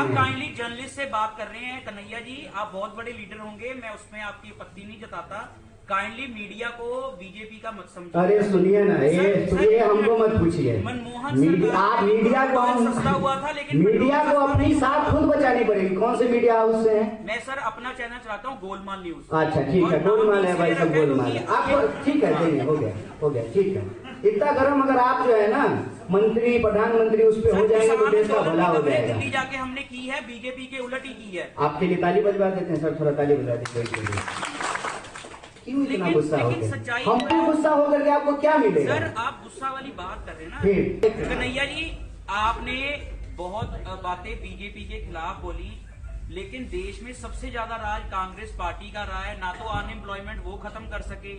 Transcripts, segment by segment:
आप kindly journalist से बात कर रहे हैं कन्हैया जी, आप बहुत बड़े लीडर होंगे, मैं उसमें आपकी आपत्ति नहीं जताता। काइंडली मीडिया को बीजेपी का मत समझिए। अरे सुनिए ना, ये हमको मत पूछिए। मनमोहन आप मीडिया को सस्ता हुआ था, लेकिन मीडिया को अपनी साथ खुद बचानी पड़ेगी। कौन से मीडिया हाउस से हैं? मैं सर अपना चैनल चलाता हूँ गोलमाल न्यूज। अच्छा ठीक है, गोलमाल है भाई, सब गोलमाल है। आप ठीक है, देंगे, हो गया ठीक है। इतना गरम अगर आप जो है ना मंत्री प्रधानमंत्री उस पर हो जाएंगे तो देश का भला हो जाएगा। दिल्ली जाके हमने की है, बीजेपी के उलट ही की है। आपके लिए ताली बजवा देते हैं सर, थोड़ा ताली बजवा दीजिए। क्यों इतना गुस्सा हो गया? हम पे गुस्सा होकर के आपको क्या मिलेगा? सर आप गुस्सा वाली बात कर रहे हैं ना कन्हैया जी, आपने बहुत बातें बीजेपी के खिलाफ बोली, लेकिन देश में सबसे ज्यादा राज कांग्रेस पार्टी का रहा है। ना तो अनएम्प्लॉयमेंट वो खत्म कर सके,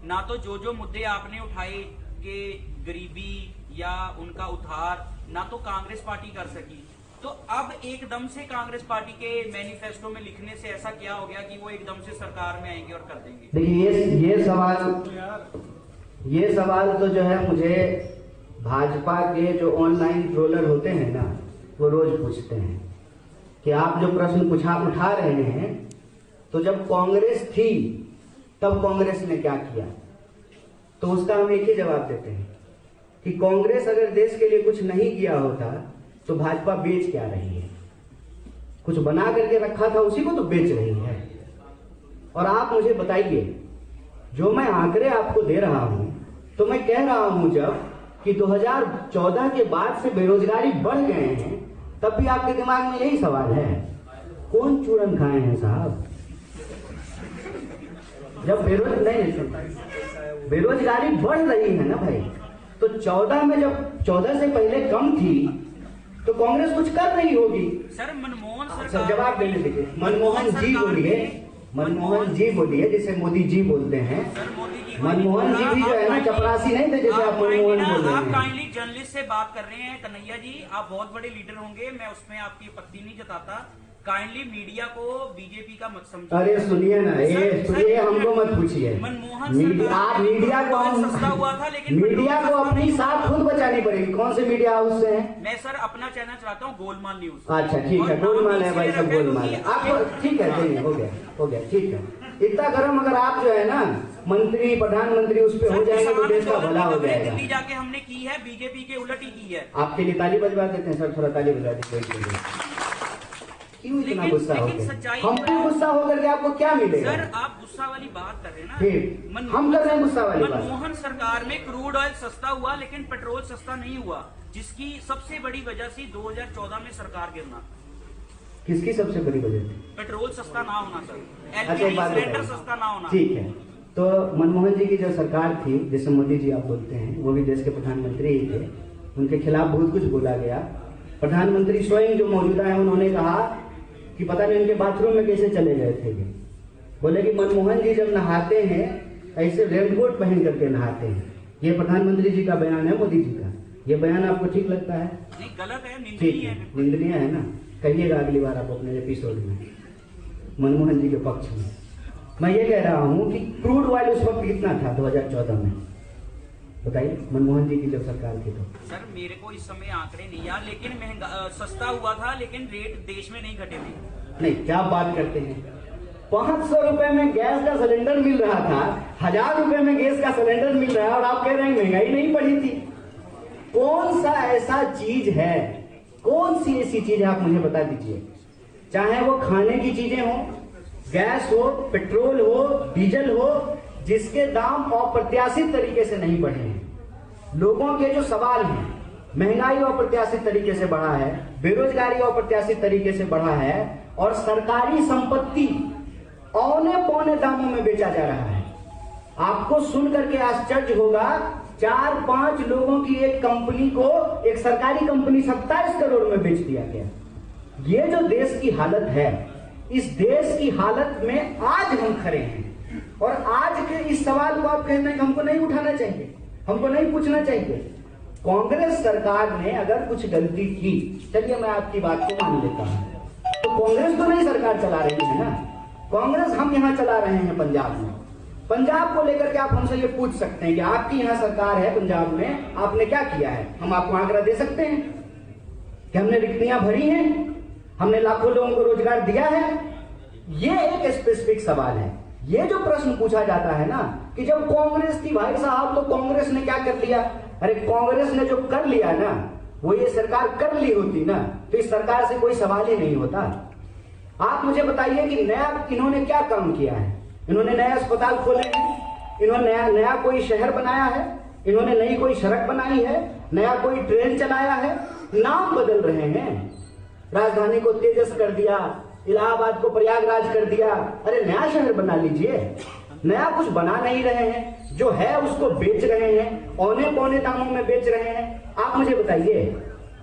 ना तो जो मुद्दे आपने उठाए कि गरीबी या उनका उद्धार, ना तो कांग्रेस पार्टी कर सकी। तो अब एकदम से कांग्रेस पार्टी के मैनिफेस्टो में लिखने से ऐसा क्या हो गया कि वो एकदम से सरकार में आएंगे और कर देंगे? देखिए ये सवाल तो जो है मुझे भाजपा के जो ऑनलाइन ट्रोलर होते हैं ना, वो रोज पूछते हैं कि आप जो प्रश्न उठा रहे हैं, तो जब कांग्रेस थी तब कांग्रेस ने क्या किया? तो उसका हम एक ही जवाब देते हैं कि कांग्रेस अगर देश के लिए कुछ नहीं किया होता तो भाजपा बेच क्या रही है? कुछ बना करके रखा था उसी को तो बेच रही है। और आप मुझे बताइए, जो मैं आंकड़े आपको दे रहा हूं, तो मैं कह रहा हूं जब कि 2014 के बाद से बेरोजगारी बढ़ गए हैं, तब भी आपके दिमाग में यही सवाल है, कौन चूरन खाए हैं साहब? जब बेरोजगारी बढ़ रही है ना भाई, तो 14 में जब 14 से पहले कम थी तो कांग्रेस कुछ कर रही होगी। सर मनमोहन सरकार, जवाब देने दीजिए। मनमोहन जी बोलिए जिसे मोदी जी बोलते हैं। मनमोहन जी भी जो है ना चपरासी नहीं थे जैसे आप मनमोहन बोल रहे हैं। आप काइंडली जर्नलिस्ट से बात कर रहे हैं कन्हैया जी, आप बहुत बड़े लीडर होंगे, मैं उसमें आपकी आपत्ति नहीं जताता। काइंडली मीडिया को बीजेपी का मत समझिए। अरे सुनिए ना, ये हमको मत पूछिए। मनमोहन मीडिया को सस्ता हुआ था, लेकिन मीडिया को अपनी साथ खुद बचानी पड़ेगी। कौन से मीडिया हाउस से हैं? मैं सर अपना चैनल चलाता हूँ गोलमाल न्यूज। अच्छा ठीक है, गोलमाल है भाई, सब गोलमाल है। आप ठीक है, देंगे, हो गया ठीक है। इतना गरम अगर आप जो है ना मंत्री प्रधानमंत्री उस पर हो जाएंगे तो देश का भला हो जाएगा। दिल्ली जाके हमने की है, बीजेपी के उलट ही की है। आपके लिए ताली बजवा देते हैं सर, थोड़ा ताली बजवा दीजिए। क्यों इतना गुस्सा हो गया? हम पे गुस्सा होकर के आपको क्या मिलेगा? सर आप गुस्सा वाली बात कर रहे हैं ना, फिर हम कर रहे हैं गुस्सा वाली बात। मनमोहन सरकार में क्रूड ऑयल सस्ता हुआ, लेकिन पेट्रोल सस्ता नहीं हुआ, जिसकी सबसे बड़ी वजह थी 2014 में सरकार गिरना। किसकी सबसे बड़ी वजह थी? पेट्रोल सस्ता ना होना सर, अच्छा एक बात सिलेंडर सस्ता ना होना। ठीक है, तो मनमोहन जी की जो सरकार थी, जिसे मोदी जी आप बोलते हैं, वो भी देश के प्रधानमंत्री ही थे। उनके खिलाफ बहुत कुछ बोला गया। प्रधानमंत्री स्वयं जो मौजूदा है, उन्होंने कहा कि पता नहीं उनके बाथरूम में कैसे चले गए थे। बोले कि मनमोहन जी जब नहाते हैं ऐसे रेनकोट पहन करके नहाते हैं। ये प्रधानमंत्री जी का बयान है, मोदी जी का। ये बयान आपको ठीक लगता है? नहीं, गलत है, निंदनीय है। निंदनीय है ना? कहिएगा अगली बार आप अपने एपिसोड में मनमोहन जी के पक्ष में। मैं ये कह रहा हूँ कि क्रूड ऑयल उस वक्त कितना था 2014 में? बताइए, मनमोहन जी की जब सरकार थी तो। सर मेरे को इस समय आंकड़े नहीं यार, लेकिन महंगा सस्ता हुआ था, लेकिन रेट देश में नहीं घटे थे। नहीं, क्या बात करते हैं? 500 रुपए में गैस का सिलेंडर मिल रहा था, 1000 रुपए में गैस का सिलेंडर मिल रहा है, और आप कह रहे हैं महंगाई नहीं बढ़ी थी। कौन सा ऐसा चीज है, कौन सी ऐसी चीज है, आप मुझे बता दीजिए। चाहे वो खाने की चीजें हो, गैस हो, पेट्रोल हो, डीजल हो, जिसके दाम अप्रत्याशित तरीके से नहीं बढ़े हैं। लोगों के जो सवाल हैं, महंगाई अप्रत्याशित तरीके से बढ़ा है, बेरोजगारी अप्रत्याशित तरीके से बढ़ा है, और सरकारी संपत्ति औने पौने दामों में बेचा जा रहा है। आपको सुन करके आश्चर्य होगा, 4-5 लोगों की एक कंपनी को, एक सरकारी कंपनी 27 करोड़ में बेच दिया गया। ये जो देश की हालत है, इस देश की हालत में आज हम खड़े हैं। और आज के इस सवाल को आप कहते हैं कि हमको नहीं उठाना चाहिए, हमको नहीं पूछना चाहिए। कांग्रेस सरकार ने अगर कुछ गलती की, चलिए मैं आपकी बात को मान लेता हूं, तो कांग्रेस तो नहीं सरकार चला रही है ना, कांग्रेस हम यहां चला रहे हैं पंजाब में। पंजाब को लेकर के आप हमसे ये पूछ सकते हैं कि आपकी यहां सरकार है पंजाब में, आपने क्या किया है? हम आपको आंकड़ा दे सकते हैं कि हमने रिक्तियां भरी हैं, हमने लाखों लोगों को रोजगार दिया है? ये एक स्पेसिफिक सवाल है। ये जो प्रश्न पूछा जाता है ना कि जब कांग्रेस थी भाई साहब तो कांग्रेस ने क्या कर लिया, अरे कांग्रेस ने जो कर लिया ना वो ये सरकार कर ली होती ना तो इस सरकार से कोई सवाल ही नहीं होता। आप मुझे बताइए कि नया इन्होंने क्या काम किया है? इन्होंने नया अस्पताल खोले हैं, इन्होंने नया कोई शहर बनाया है, इन्होंने नई कोई सड़क बनाई है, नया कोई ट्रेन चलाया है? नाम बदल रहे हैं, राजधानी को तेजस कर दिया, इलाहाबाद को प्रयागराज कर दिया। अरे नया शहर बना लीजिए, नया कुछ बना नहीं रहे हैं, जो है उसको बेच रहे हैं, औने पौने दामों में बेच रहे हैं। आप मुझे बताइए,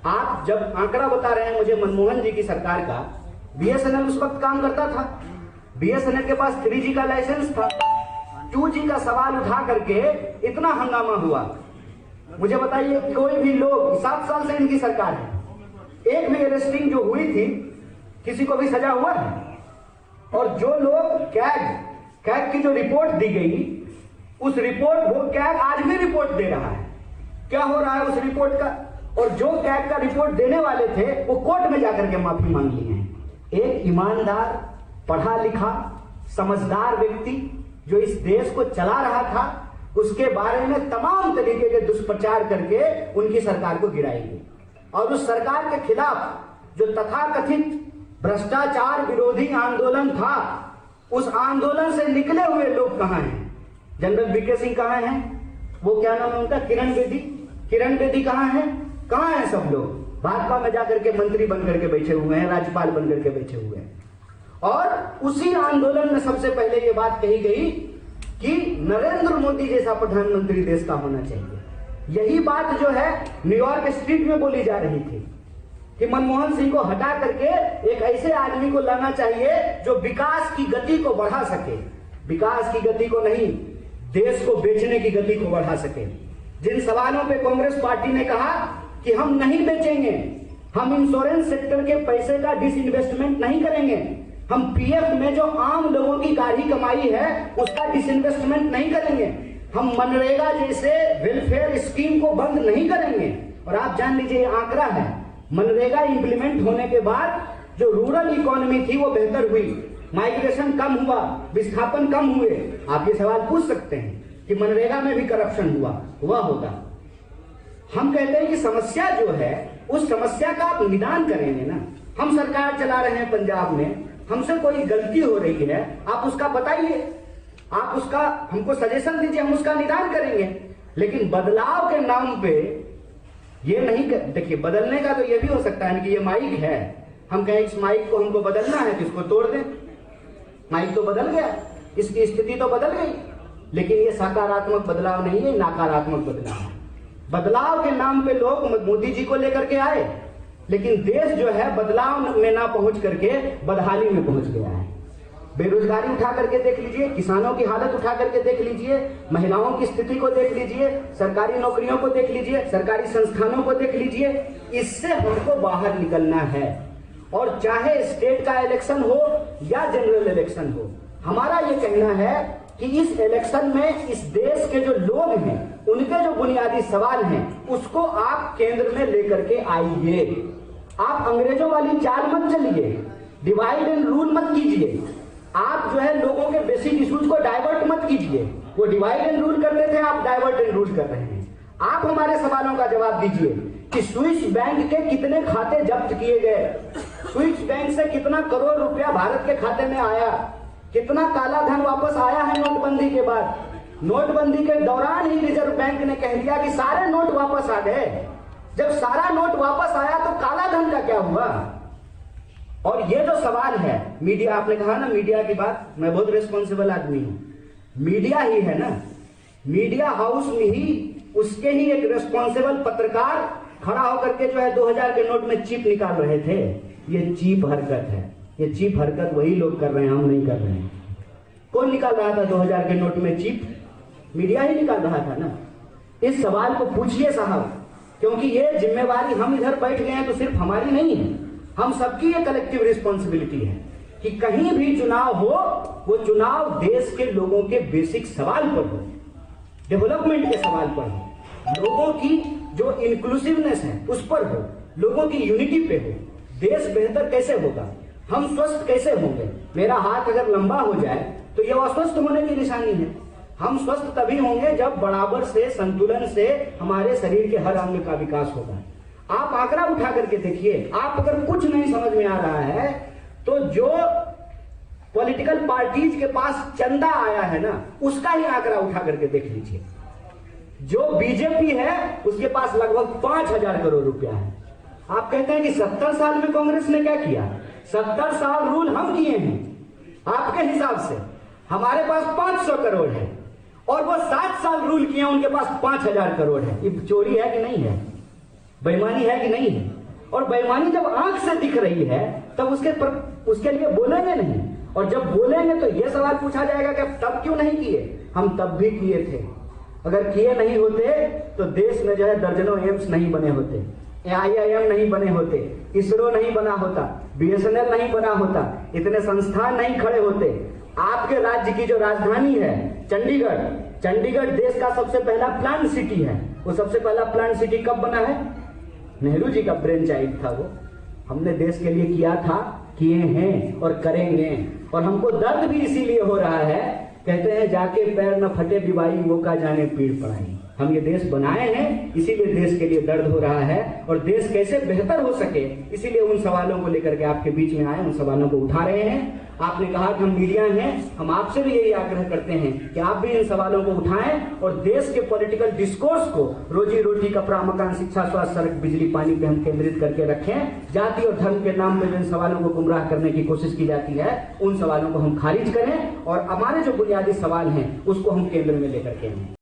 आप जब आंकड़ा बता रहे हैं मुझे मनमोहन जी की सरकार का, बीएसएनएल उस वक्त काम करता था, बीएसएनएल के पास 3G का लाइसेंस था, 2G का सवाल उठा करके इतना हंगामा हुआ। मुझे बताइए कोई भी लोग, 7 साल से इनकी सरकार है, एक भी अरेस्टिंग जो हुई थी किसी को भी सजा हुआ है? और जो लोग कैग की जो रिपोर्ट दी गई उस रिपोर्ट वो कैग आज भी रिपोर्ट दे रहा है, क्या हो रहा है उस रिपोर्ट का? और जो कैग का रिपोर्ट देने वाले थे वो कोर्ट में जाकर के माफी मांग ली है। एक ईमानदार, पढ़ा लिखा, समझदार व्यक्ति जो इस देश को चला रहा था उसके बारे में तमाम तरीके के दुष्प्रचार करके उनकी सरकार को गिराएगी। और उस सरकार के खिलाफ जो तथाकथित भ्रष्टाचार विरोधी आंदोलन था, उस आंदोलन से निकले हुए लोग कहां हैं? जनरल वीके सिंह कहां हैं? वो क्या नाम है उनका, किरण बेदी कहां हैं? कहां हैं सब लोग? भाजपा में जाकर के मंत्री बनकर के बैठे हुए हैं, राज्यपाल बनकर के बैठे हुए हैं। और उसी आंदोलन में सबसे पहले ये बात कही गई कि नरेंद्र मोदी जैसा प्रधानमंत्री देश का होना चाहिए। यही बात जो है न्यूयॉर्क स्ट्रीट में बोली जा रही थी कि मनमोहन सिंह को हटा करके एक ऐसे आदमी को लाना चाहिए जो विकास की गति को बढ़ा सके, विकास की गति को नहीं, देश को बेचने की गति को बढ़ा सके। जिन सवालों पे कांग्रेस पार्टी ने कहा कि हम नहीं बेचेंगे, हम इंश्योरेंस सेक्टर के पैसे का डिसइन्वेस्टमेंट नहीं करेंगे, हम पीएफ में जो आम लोगों की गाढ़ी कमाई है उसका डिसइन्वेस्टमेंट नहीं करेंगे, हम मनरेगा जैसे वेलफेयर स्कीम को बंद नहीं करेंगे। और आप जान लीजिए आंकड़ा है, मनरेगा इंप्लीमेंट होने के बाद जो रूरल इकोनॉमी थी वो बेहतर हुई, माइग्रेशन कम हुआ, विस्थापन कम हुए। आप ये सवाल पूछ सकते हैं कि मनरेगा में भी करप्शन हुआ होगा। हम कहते हैं कि समस्या जो है उस समस्या का आप निदान करेंगे ना। हम सरकार चला रहे हैं पंजाब में, हमसे कोई गलती हो रही है, आप उसका बताइए, आप उसका हमको सजेशन दीजिए, हम उसका निदान करेंगे। लेकिन बदलाव के नाम पे ये नहीं देखिए, बदलने का तो ये भी हो सकता है कि ये माइक है, हम कहें इस माइक को हमको बदलना है तो इसको तोड़ दें, माइक तो बदल गया, इसकी स्थिति तो बदल गई। लेकिन ये सकारात्मक बदलाव नहीं है, नकारात्मक बदलाव है। बदलाव के नाम पे लोग मोदी जी को लेकर के आए, लेकिन देश जो है बदलाव में ना पहुंच करके बदहाली में पहुंच गया है। बेरोजगारी उठा करके देख लीजिए, किसानों की हालत उठा करके देख लीजिए, महिलाओं की स्थिति को देख लीजिए, सरकारी नौकरियों को देख लीजिए, सरकारी संस्थानों को देख लीजिए। इससे हमको बाहर निकलना है। और चाहे स्टेट का इलेक्शन हो या जनरल इलेक्शन हो, हमारा ये कहना है कि इस इलेक्शन में इस देश के जो लोग हैं उनके जो बुनियादी सवाल हैं उसको आप केंद्र में लेकर के आइए। आप अंग्रेजों वाली चाल मत चलिए, डिवाइड एंड रूल मत कीजिए। आप जो है लोगों के बेसिक इश्यूज को डाइवर्ट मत कीजिए। वो डिवाइड एंड रूल करते थे, आप डाइवर्ट एंड रूल कर रहे हैं। आप हमारे सवालों का जवाब दीजिए कि स्विस बैंक के कितने खाते जब्त किए गए, स्विस बैंक से कितना करोड़ रुपया भारत के खाते में आया, कितना काला धन वापस आया है नोटबंदी के बाद। नोटबंदी के दौरान ही रिजर्व बैंक ने कह दिया कि सारे नोट वापस आ गए। जब सारा नोट वापस आया तो काला धन का क्या हुआ? और ये जो सवाल है, मीडिया, आपने कहा ना मीडिया की बात, मैं बहुत रिस्पॉन्सिबल आदमी हूं। मीडिया ही है ना, मीडिया हाउस में ही उसके ही एक रिस्पॉन्सिबल पत्रकार खड़ा होकर के जो है 2000 के नोट में चिप निकाल रहे थे। ये चीप हरकत है, ये चीप हरकत वही लोग कर रहे हैं, हम नहीं कर रहे हैं। कौन निकाल रहा था 2000 के नोट में चिप? मीडिया ही निकाल रहा था ना। इस सवाल को पूछिए साहब, क्योंकि ये जिम्मेवारी हम इधर बैठ गए हैं तो सिर्फ हमारी नहीं है, हम सबकी ये कलेक्टिव रिस्पॉन्सिबिलिटी है कि कहीं भी चुनाव हो वो चुनाव देश के लोगों के बेसिक सवाल पर हो, डेवलपमेंट के सवाल पर हो, लोगों की जो इंक्लूसिवनेस है उस पर हो, लोगों की यूनिटी पे हो, देश बेहतर कैसे होगा, हम स्वस्थ कैसे होंगे। मेरा हाथ अगर लंबा हो जाए तो यह अस्वस्थ होने की निशानी है। हम स्वस्थ तभी होंगे जब बराबर से, संतुलन से हमारे शरीर के हर अंग का विकास होगा। आप आंकड़ा उठा करके देखिए, आप अगर कुछ नहीं समझ में आ रहा है तो जो पॉलिटिकल पार्टीज के पास चंदा आया है ना, उसका ही आंकड़ा उठा करके देख लीजिए। जो बीजेपी है उसके पास लगभग 5,000 करोड़ रुपया है। आप कहते हैं कि 70 साल में कांग्रेस ने क्या किया? 70 साल रूल हम किए हैं। आपके हिसाब से हमारे पास 500 करोड़ है और वो 7 साल रूल किए, उनके पास 5,000 करोड़ है। ये चोरी है कि नहीं है? बेईमानी है कि नहीं है? और बेईमानी जब आंख से दिख रही है तब उसके लिए बोलेंगे नहीं, और जब बोलेंगे तो यह सवाल पूछा जाएगा कि तब क्यों नहीं किए? हम तब भी किए थे। अगर किए नहीं होते तो देश में जो है दर्जनों एम्स नहीं बने होते, IIM नहीं बने होते, इसरो नहीं बना होता, BSNL नहीं बना होता, इतने संस्थान नहीं खड़े होते। आपके राज्य की जो राजधानी है चंडीगढ़ देश का सबसे पहला प्लांट सिटी है। वो सबसे पहला प्लांट सिटी कब बना है? नेहरू जी का ब्रेन चाइल्ड था वो। हमने देश के लिए किया था, किए हैं और करेंगे। और हमको दर्द भी इसीलिए हो रहा है, कहते हैं जाके पैर न फटे बिबाई, वो का जाने पीड़ पड़ाई। हम ये देश बनाए हैं, इसीलिए देश के लिए दर्द हो रहा है, और देश कैसे बेहतर हो सके इसीलिए उन सवालों को लेकर के आपके बीच में आए, उन सवालों को उठा रहे हैं। आपने कहा कि हम मीडिया हैं, हम आपसे भी यही आग्रह करते हैं कि आप भी इन सवालों को उठाएं और देश के पॉलिटिकल डिस्कोर्स को रोजी रोटी, कपड़ा, मकान, शिक्षा, स्वास्थ्य, सड़क, बिजली, पानी पे हम केंद्रित करके रखें। जाति और धर्म के नाम पर जिन सवालों को गुमराह करने की कोशिश की जाती है उन सवालों को हम खारिज करें और हमारे जो बुनियादी सवाल हैं उसको हम केंद्र में लेकर के आए।